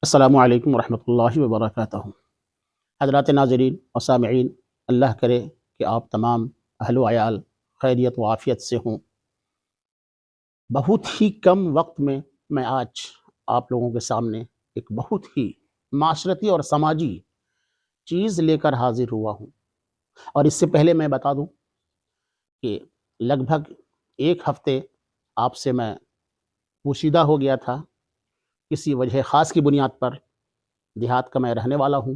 السلام علیکم ورحمۃ اللہ وبرکاتہ۔ حضرات ناظرین و سامعین، اللہ کرے کہ آپ تمام اہل و عیال خیریت و عافیت سے ہوں۔ بہت ہی کم وقت میں آج آپ لوگوں کے سامنے ایک بہت ہی معاشرتی اور سماجی چیز لے کر حاضر ہوا ہوں، اور اس سے پہلے میں بتا دوں کہ لگ بھگ ایک ہفتے آپ سے میں پوشیدہ ہو گیا تھا کسی وجہ خاص کی بنیاد پر۔ دیہات کا میں رہنے والا ہوں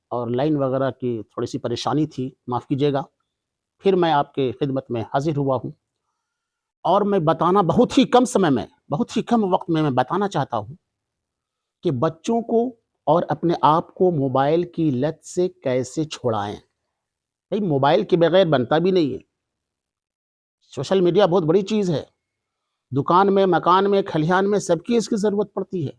اور لائن وغیرہ کی تھوڑی سی پریشانی تھی، معاف کیجیے گا۔ پھر میں آپ کے خدمت میں حاضر ہوا ہوں، اور میں بتانا بہت ہی کم سمے میں، بہت ہی کم وقت میں بتانا چاہتا ہوں کہ بچوں کو اور اپنے آپ کو موبائل کی لت سے کیسے چھڑائیں۔ بھائی موبائل کے بغیر بنتا بھی نہیں ہے۔ سوشل میڈیا بہت بڑی چیز ہے، دکان میں، مکان میں، کھلیان میں سب کی اس کی ضرورت پڑتی ہے،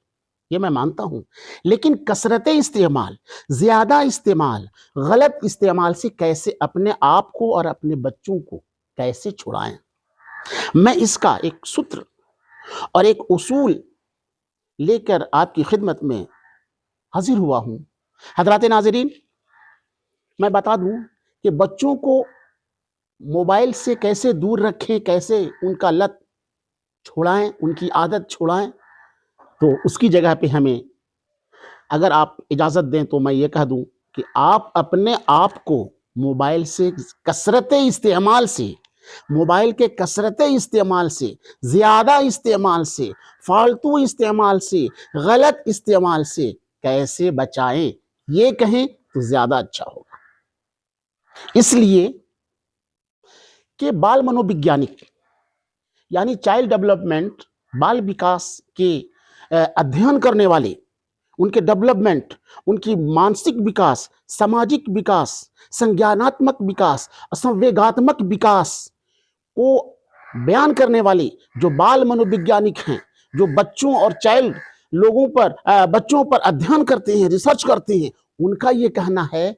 یہ میں مانتا ہوں، لیکن کثرت استعمال، زیادہ استعمال، غلط استعمال سے کیسے اپنے آپ کو اور اپنے بچوں کو کیسے چھڑائیں۔ میں اس کا ایک ستر اور ایک اصول لے کر آپ کی خدمت میں حاضر ہوا ہوں۔ حضرات ناظرین، میں بتا دوں کہ بچوں کو موبائل سے کیسے دور رکھیں، کیسے ان کا لت چھڑائیں، ان کی عادت چھڑائیں، تو اس کی جگہ پہ ہمیں، اگر آپ اجازت دیں تو میں یہ کہہ دوں کہ آپ اپنے آپ کو موبائل سے کثرت استعمال سے، موبائل کے کثرت استعمال سے، زیادہ استعمال سے، فالتو استعمال سے، غلط استعمال سے کیسے بچائیں، یہ کہیں تو زیادہ اچھا ہوگا۔ اس لیے کہ بال منووگیانک یعنی چائلڈ ڈیولپمنٹ، بال وکاس کے ادھین کرنے والے، ان کے ڈیولپمنٹ، ان کی مانسک وکاس، سماجک وکاس، سنجاناتمک وکاس، سنویگاتمک وکاس کو بیان کرنے والے جو بال منووگیانک ہیں، جو بچوں اور چائلڈ لوگوں پر، بچوں پر ادھین کرتے ہیں، ریسرچ کرتے ہیں، ان کا یہ کہنا ہے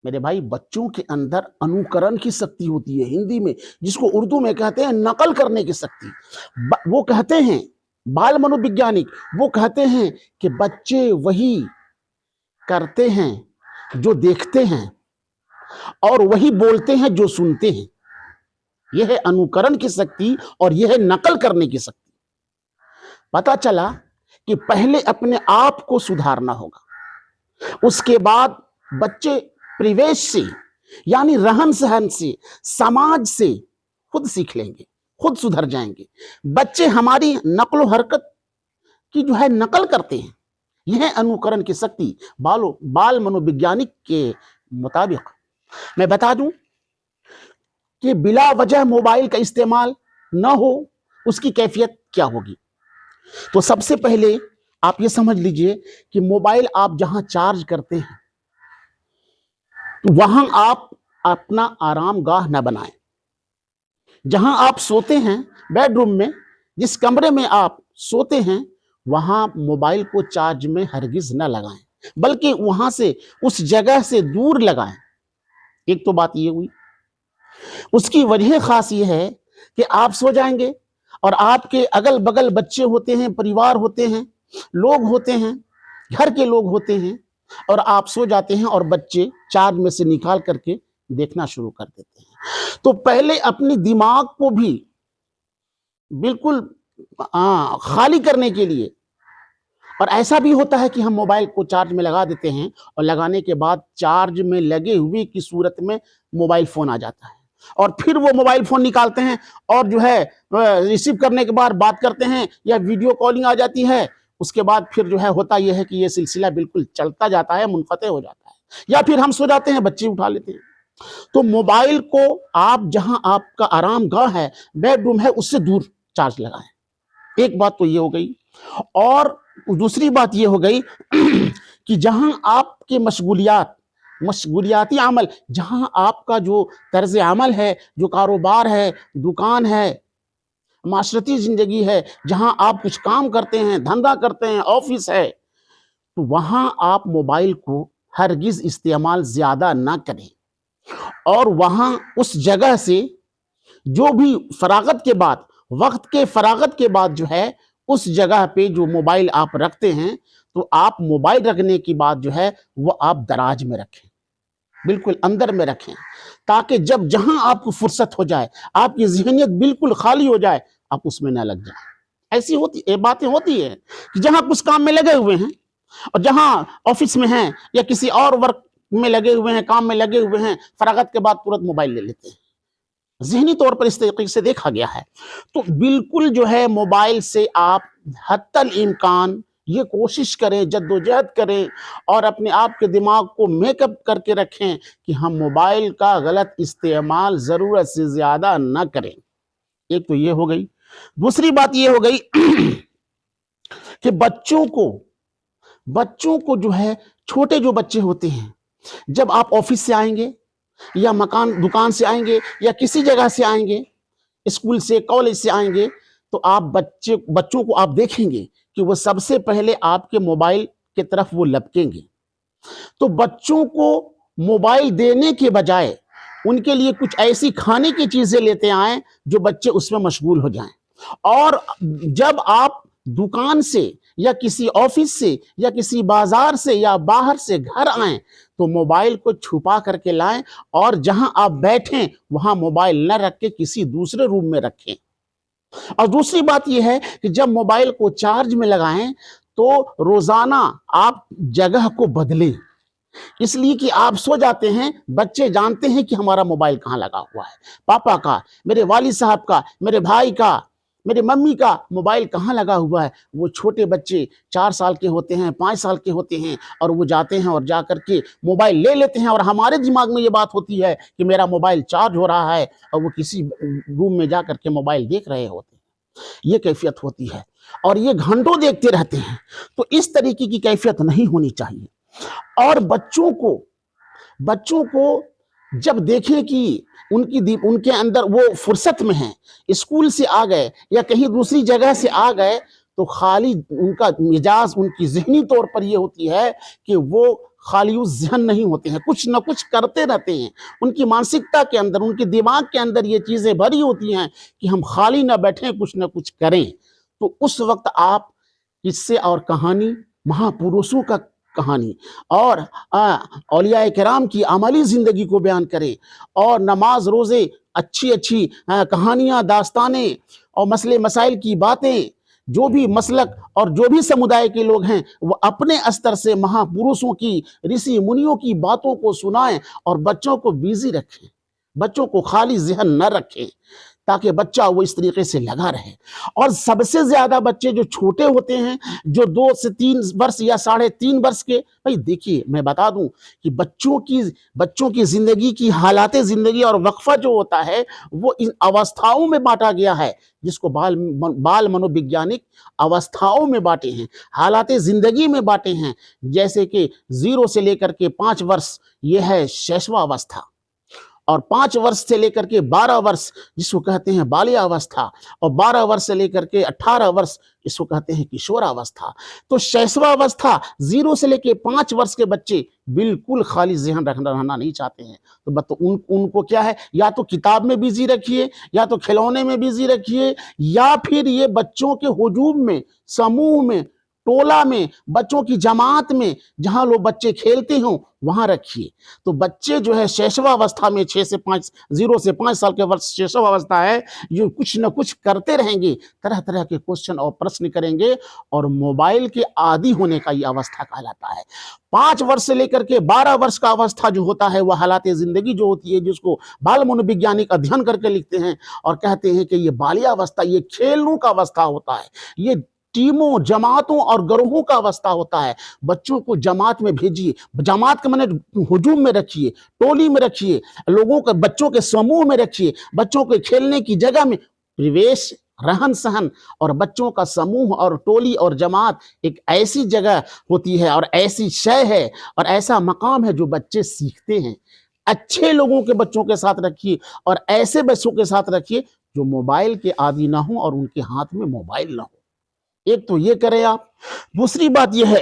میرے بھائی، بچوں کے اندر انوکرن کی سکتی ہوتی ہے، ہندی میں جس کو اردو میں کہتے ہیں نقل کرنے کی سکتی۔ وہ کہتے ہیں، بال منووگیانک وہ کہتے ہیں کہ بچے وہی کرتے ہیں جو دیکھتے ہیں، اور وہی بولتے ہیں جو سنتے ہیں۔ یہ ہے انوکرن کی سکتی، اور یہ ہے نقل کرنے کی سکتی۔ پتا چلا کہ پہلے اپنے آپ کو سدھارنا ہوگا، اس کے بعد بچے پریویش سے، یعنی رہن سہن سے، سماج سے خود سیکھ لیں گے، خود سدھر جائیں گے۔ بچے ہماری نقل و حرکت کی جو ہے نقل کرتے ہیں، یہ ہے انوکرن کی سکتی بال منووگیانک کے مطابق۔ میں بتا دوں کہ بلا وجہ موبائل کا استعمال نہ ہو، اس کی کیفیت کیا ہوگی۔ تو سب سے پہلے آپ یہ سمجھ لیجئے کہ موبائل آپ جہاں چارج کرتے ہیں وہاں آپ اپنا آرام گاہ نہ بنائیں۔ جہاں آپ سوتے ہیں، بیڈ روم میں، جس کمرے میں آپ سوتے ہیں، وہاں موبائل کو چارج میں ہرگز نہ لگائیں، بلکہ وہاں سے، اس جگہ سے دور لگائیں۔ ایک تو بات یہ ہوئی۔ اس کی وجہ خاص یہ ہے کہ آپ سو جائیں گے، اور آپ کے اگل بگل بچے ہوتے ہیں، پریوار ہوتے ہیں، لوگ ہوتے ہیں، گھر کے لوگ ہوتے ہیں، اور آپ سو جاتے ہیں اور بچے چارج میں سے نکال کر کے دیکھنا شروع کر دیتے ہیں۔ تو پہلے اپنی دماغ کو بھی بالکل خالی کرنے کے لیے، اور ایسا بھی ہوتا ہے کہ ہم موبائل کو چارج میں لگا دیتے ہیں، اور لگانے کے بعد چارج میں لگے ہوئے کی صورت میں موبائل فون آ جاتا ہے، اور پھر وہ موبائل فون نکالتے ہیں اور جو ہے ریسیو کرنے کے بعد بات کرتے ہیں، یا ویڈیو کالنگ آ جاتی ہے۔ اس کے بعد پھر جو ہے ہوتا یہ ہے کہ یہ سلسلہ بالکل چلتا جاتا ہے، منقطع ہو جاتا ہے، یا پھر ہم سو جاتے ہیں، بچے اٹھا لیتے ہیں۔ تو موبائل کو آپ جہاں آپ کا آرام گاہ ہے، بیڈ روم ہے، اس سے دور چارج لگائیں۔ ایک بات تو یہ ہو گئی، اور دوسری بات یہ ہو گئی کہ جہاں آپ کے مشغولیاتی عمل، جہاں آپ کا جو طرز عمل ہے، جو کاروبار ہے، دکان ہے، معاشرتی زندگی ہے، جہاں آپ کچھ کام کرتے ہیں، دھندا کرتے ہیں، آفس ہے، تو وہاں آپ موبائل کو ہرگز استعمال زیادہ نہ کریں، اور وہاں اس جگہ سے جو بھی فراغت کے بعد، وقت کے فراغت کے بعد جو ہے اس جگہ پہ جو موبائل آپ رکھتے ہیں تو آپ موبائل رکھنے کی بات جو ہے وہ آپ دراج میں رکھیں، بالکل اندر میں رکھیں، تاکہ جب جہاں آپ کو فرصت ہو جائے، آپ کی ذہنیت بالکل خالی ہو جائے، آپ اس میں نہ لگ جائیں۔ ایسی باتیں ہوتی ہیں کہ جہاں کچھ کام میں لگے ہوئے ہیں اور جہاں آفس میں ہیں یا کسی اور ورک میں لگے ہوئے ہیں، کام میں لگے ہوئے ہیں، فراغت کے بعد ترنت موبائل لے لیتے ہیں۔ ذہنی طور پر اس طریقے سے دیکھا گیا ہے۔ تو بالکل جو ہے موبائل سے آپ حتی الامکان یہ کوشش کریں، جدوجہد کریں اور اپنے آپ کے دماغ کو میک اپ کر کے رکھیں کہ ہم موبائل کا غلط استعمال ضرورت سے زیادہ نہ کریں۔ ایک تو یہ ہو گئی۔ دوسری بات یہ ہو گئی کہ بچوں کو جو ہے، چھوٹے جو بچے ہوتے ہیں، جب آپ آفس سے آئیں گے یا دکان سے آئیں گے یا کسی جگہ سے آئیں گے، اسکول سے کالج سے آئیں گے، تو آپ بچوں کو آپ دیکھیں گے کہ وہ سب سے پہلے آپ کے موبائل کی طرف وہ لپکیں گے۔ تو بچوں کو موبائل دینے کے بجائے ان کے لیے کچھ ایسی کھانے کی چیزیں لیتے آئیں جو بچے اس میں مشغول ہو جائیں، اور جب آپ دکان سے یا کسی آفس سے یا کسی بازار سے یا باہر سے گھر آئیں تو موبائل کو چھپا کر کے لائیں، اور جہاں آپ بیٹھیں وہاں موبائل نہ رکھ کے کسی دوسرے روم میں رکھیں۔ اور دوسری بات یہ ہے کہ جب موبائل کو چارج میں لگائیں تو روزانہ آپ جگہ کو بدلیں، اس لیے کہ آپ سو جاتے ہیں، بچے جانتے ہیں کہ ہمارا موبائل کہاں لگا ہوا ہے، پاپا کا، میرے والد صاحب کا، میرے بھائی کا، میرے ممی کا موبائل کہاں لگا ہوا ہے۔ وہ چھوٹے بچے 4 سال کے ہوتے ہیں، 5 سال کے ہوتے ہیں، اور وہ جاتے ہیں اور جا کر کے موبائل لے لیتے ہیں، اور ہمارے دماغ میں یہ بات ہوتی ہے کہ میرا موبائل چارج ہو رہا ہے، اور وہ کسی روم میں جا کر کے موبائل دیکھ رہے ہوتے ہیں۔ یہ کیفیت ہوتی ہے، اور یہ گھنٹوں دیکھتے رہتے ہیں۔ تو اس طریقے کی کیفیت نہیں ہونی چاہیے۔ اور بچوں کو جب دیکھیں کہ ان کے اندر وہ فرصت میں ہیں، اسکول سے آ گئے یا کہیں دوسری جگہ سے آ گئے، تو خالی ان کا مزاج، ان کی ذہنی طور پر یہ ہوتی ہے کہ وہ خالی ذہن نہیں ہوتے ہیں، کچھ نہ کچھ کرتے رہتے ہیں۔ ان کی مانسکتا کے اندر، ان کے دماغ کے اندر یہ چیزیں بھری ہوتی ہیں کہ ہم خالی نہ بیٹھیں، کچھ نہ کچھ کریں۔ تو اس وقت آپ قصے اور کہانی، مہا پروشوں کا کہانی اور اولیاء کرام کی عملی زندگی کو بیان کریں، اور نماز روزے، اچھی کہانیاں، داستانیں اور مسئلے مسائل کی باتیں، جو بھی مسلک اور جو بھی سمدائے کے لوگ ہیں وہ اپنے استر سے مہا پروشوں کی، رشی منیوں کی باتوں کو سنائیں، اور بچوں کو بیزی رکھیں، بچوں کو خالی ذہن نہ رکھیں، تاکہ بچہ وہ اس طریقے سے لگا رہے۔ اور سب سے زیادہ بچے جو چھوٹے ہوتے ہیں، جو 2 سے 3 برس یا 3.5 برس کے، بھائی دیکھیے میں بتا دوں کہ بچوں کی زندگی کی حالات زندگی اور وقفہ جو ہوتا ہے وہ ان اوستھاؤں میں بانٹا گیا ہے، جس کو بال منووگیانک اوستھاؤں میں بانٹے ہیں، حالات زندگی میں بانٹے ہیں۔ جیسے کہ 0 سے لے کر کے 5 برس یہ ہے شیشوا اوستھا، اور 5 برس سے لے کر کے 12 برس جس کو کہتے ہیں بالیہ اوستھا، اور 12 برس سے لے کر کے 18 برس اس کو کہتے ہیں کشورا اوستھا۔ تو شیشوا اوستھا 0 سے لے کے 5 برس کے بچے بالکل خالی ذہن رہنا نہیں چاہتے ہیں، تو ان کو کیا ہے، یا تو کتاب میں بیزی رکھیے، یا تو کھلونے میں بیزی رکھیے، یا پھر یہ بچوں کے ہجوم میں، سموہ میں، ٹولہ میں، بچوں کی جماعت میں، جہاں لوگ بچے کھیلتے ہوں وہاں رکھیے۔ تو بچے جو ہے شیشوا اوستھا میں 0 سے 5 سال کے ورس شیشوا اوستھا ہے، جو کچھ نہ کچھ کرتے رہیں گے، طرح طرح کے کوشچن اور پرشن کریں گے، اور موبائل کے عادی ہونے کا یہ اوستھا کہلاتا ہے۔ 5 برس سے لے کر کے 12 برس کا اوستھا جو ہوتا ہے وہ حالات زندگی جو ہوتی ہے، جس کو بال منووگیانک ادھین کر کے لکھتے ہیں اور کہتے ہیں کہ یہ بالیہ اوستھا، یہ کھیلوں کا اوستھا ہوتا ہے، یہ ٹیموں، جماعتوں اور گروہوں کا اوستھا ہوتا ہے۔ بچوں کو جماعت میں بھیجیے، جماعت کے معنی ہجوم میں رکھیے، ٹولی میں رکھیے، بچوں کے سموہ میں رکھیے، بچوں کے کھیلنے کی جگہ میں، پریویش، رہن سہن اور بچوں کا سموہ اور ٹولی اور جماعت ایک ایسی جگہ ہوتی ہے اور ایسی شے ہے اور ایسا مقام ہے جو بچے سیکھتے ہیں۔ اچھے لوگوں کے بچوں کے ساتھ رکھیے، اور ایسے بچوں کے ساتھ رکھیے جو موبائل کے عادی نہ ہوں اور ان کے ہاتھ میں موبائل نہ ہو۔ ایک تو یہ کریں آپ۔ دوسری بات یہ ہے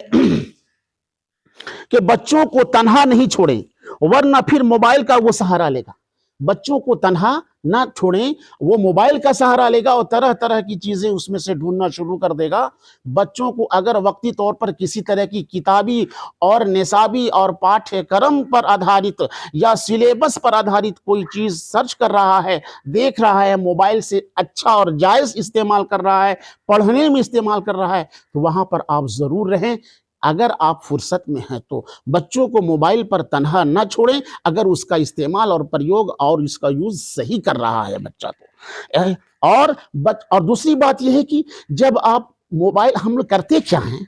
کہ بچوں کو تنہا نہیں چھوڑیں، ورنہ پھر موبائل کا وہ سہارا لے گا۔ بچوں کو تنہا نہ چھوڑیں. وہ موبائل کا سہارا لے گا اور طرح طرح کی چیزیں اس میں سے ڈھونڈنا شروع کر دے گا. بچوں کو اگر وقتی طور پر کسی طرح کی کتابی اور نصابی اور پاٹھیہ کرم پر آدھارت یا سلیبس پر آدھارت کوئی چیز سرچ کر رہا ہے، دیکھ رہا ہے، موبائل سے اچھا اور جائز استعمال کر رہا ہے، پڑھنے میں استعمال کر رہا ہے، تو وہاں پر آپ ضرور رہیں. اگر آپ فرصت میں ہیں تو بچوں کو موبائل پر تنہا نہ چھوڑیں اگر اس کا استعمال اور پریوگ اور اس کا یوز صحیح کر رہا ہے بچہ تو. اور دوسری بات یہ ہے کہ جب آپ موبائل، ہم لوگ کرتے کیا ہیں،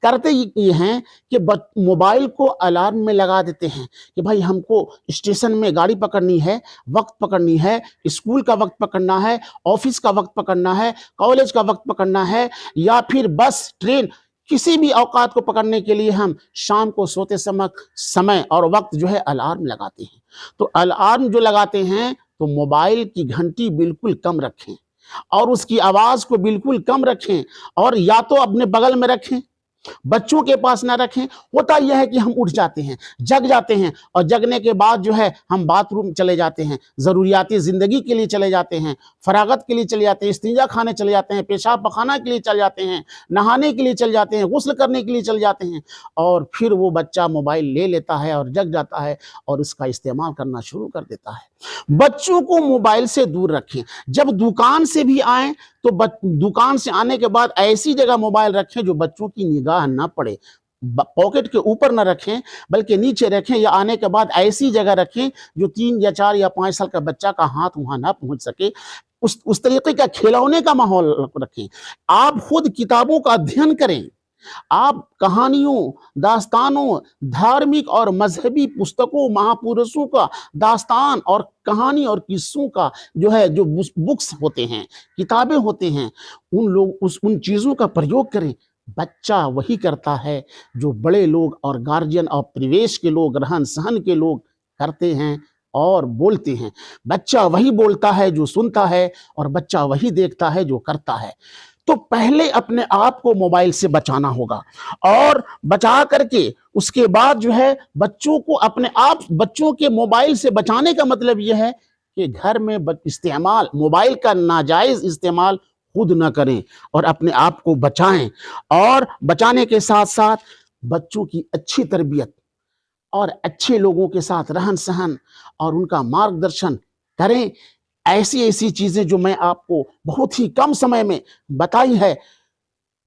کرتے یہ ہیں کہ موبائل کو الارم میں لگا دیتے ہیں کہ بھائی ہم کو اسٹیشن میں گاڑی پکڑنی ہے، وقت پکڑنی ہے، اسکول کا وقت پکڑنا ہے، آفس کا وقت پکڑنا ہے، کالج کا وقت پکڑنا ہے، یا پھر بس، ٹرین، کسی بھی اوقات کو پکڑنے کے لیے ہم شام کو سوتے سمے اور وقت جو ہے الارم لگاتے ہیں. تو الارم جو لگاتے ہیں تو موبائل کی گھنٹی بالکل کم رکھیں اور اس کی آواز کو بالکل کم رکھیں، اور یا تو اپنے بغل میں رکھیں، بچوں کے پاس نہ رکھیں. ہوتا یہ ہے کہ ہم اٹھ جاتے ہیں، جگ جاتے ہیں، اور جگنے کے بعد جو ہے ہم باتھ روم چلے جاتے ہیں، ضروریاتی زندگی کے لیے چلے جاتے ہیں، فراغت کے لیے چلے جاتے ہیں، استنجا خانے چلے جاتے ہیں، پیشاب پخانہ کے لیے چلے جاتے ہیں، نہانے کے لیے چلے جاتے ہیں، غسل کرنے کے لیے چلے جاتے ہیں، اور پھر وہ بچہ موبائل لے لیتا ہے اور جگ جاتا ہے اور اس کا استعمال کرنا شروع کر دیتا ہے. بچوں کو موبائل سے دور رکھیں. جب دکان سے بھی آئیں تو دکان سے آنے کے بعد ایسی جگہ موبائل رکھیں جو بچوں کی نگاہ نہ پڑے. پاکٹ کے اوپر نہ رکھیں بلکہ نیچے رکھیں، یا آنے کے بعد ایسی جگہ رکھیں جو 3 یا 4 یا 5 سال کا بچہ کا ہاتھ وہاں نہ پہنچ سکے. اس طریقے کا کھلونے کا ماحول رکھیں. آپ خود کتابوں کا ادھین کریں. آپ کہانیوں، داستانوں، دھارمک اور مذہبی پستکوں، مہاپرشوں کا داستان اور کہانی اور قصوں کا جو بکس ہوتے ہیں، کتابیں ہوتے ہیں، ان چیزوں کا پریوگ کریں. بچہ وہی کرتا ہے جو بڑے لوگ اور گارجین اور پریویش کے لوگ، رہن سہن کے لوگ کرتے ہیں اور بولتے ہیں. بچہ وہی بولتا ہے جو سنتا ہے، اور بچہ وہی دیکھتا ہے جو کرتا ہے. تو پہلے اپنے آپ کو موبائل سے بچانا ہوگا، اور بچا کر کے اس کے بعد جو ہے بچوں کو بچوں کے موبائل سے بچانے کا مطلب یہ ہے کہ گھر میں موبائل کا ناجائز استعمال خود نہ کریں اور اپنے آپ کو بچائیں. اور بچانے کے ساتھ ساتھ بچوں کی اچھی تربیت اور اچھے لوگوں کے ساتھ رہن سہن اور ان کا مارگدرشن کریں. ایسی چیزیں جو میں آپ کو بہت ہی کم سمے میں بتائی ہے،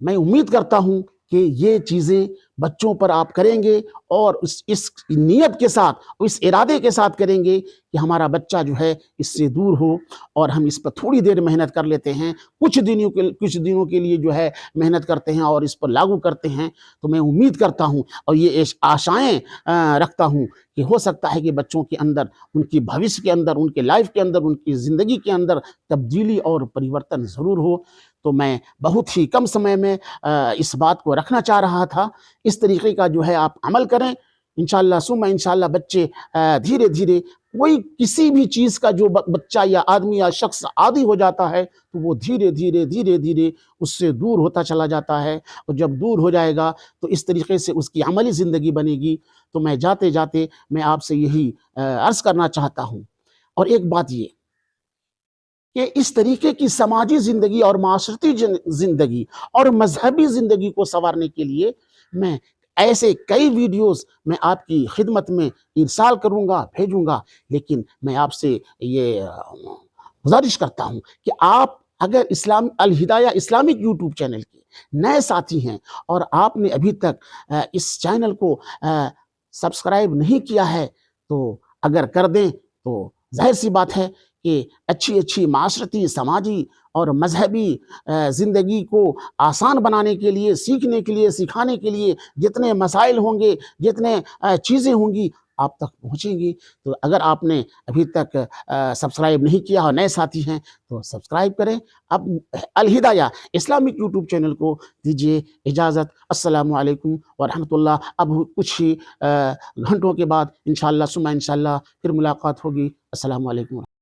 میں امید کرتا ہوں کہ یہ چیزیں بچوں پر آپ کریں گے، اور اس نیت کے ساتھ، اس ارادے کے ساتھ کریں گے کہ ہمارا بچہ جو ہے اس سے دور ہو. اور ہم اس پر تھوڑی دیر محنت کر لیتے ہیں، کچھ دنوں کے لیے جو ہے محنت کرتے ہیں اور اس پر لاگو کرتے ہیں. تو میں امید کرتا ہوں اور یہ آشائیں رکھتا ہوں کہ ہو سکتا ہے کہ بچوں کے اندر، ان کی بھوش کے اندر، ان کے لائف کے اندر، ان کی زندگی کے اندر تبدیلی اور پریورتن ضرور ہو. تو میں بہت ہی کم سمے میں اس بات کو رکھنا چاہ رہا تھا. اس طریقے کا جو ہے آپ عمل کریں، انشاءاللہ ثم انشاءاللہ بچے دھیرے دھیرے، کوئی کسی بھی چیز کا جو بچہ یا آدمی یا شخص عادی ہو جاتا ہے تو وہ دھیرے دھیرے اس سے دور ہوتا چلا جاتا ہے. اور جب دور ہو جائے گا تو اس طریقے سے اس کی عملی زندگی بنے گی. تو میں جاتے میں آپ سے یہی عرض کرنا چاہتا ہوں. اور ایک بات یہ کہ اس طریقے کی سماجی زندگی اور معاشرتی زندگی اور مذہبی زندگی کو سنوارنے کے لیے میں ایسے کئی ویڈیوز میں آپ کی خدمت میں ارسال کروں گا، بھیجوں گا. لیکن میں آپ سے یہ گزارش کرتا ہوں کہ آپ اگر الہدایہ اسلامک یوٹیوب چینل کے نئے ساتھی ہیں اور آپ نے ابھی تک اس چینل کو سبسکرائب نہیں کیا ہے تو اگر کر دیں تو ظاہر سی بات ہے کہ اچھی معاشرتی، سماجی اور مذہبی زندگی کو آسان بنانے کے لیے، سیکھنے کے لیے، سکھانے کے لیے جتنے مسائل ہوں گے، جتنے چیزیں ہوں گی آپ تک پہنچیں گی. تو اگر آپ نے ابھی تک سبسکرائب نہیں کیا اور نئے ساتھی ہیں تو سبسکرائب کریں. اب الہدایہ اسلامک یوٹیوب چینل کو دیجیے اجازت. السلام علیکم ورحمۃ اللہ. اب کچھ ہی گھنٹوں کے بعد انشاءاللہ ثم انشاءاللہ پھر ملاقات ہوگی. السلام علیکم.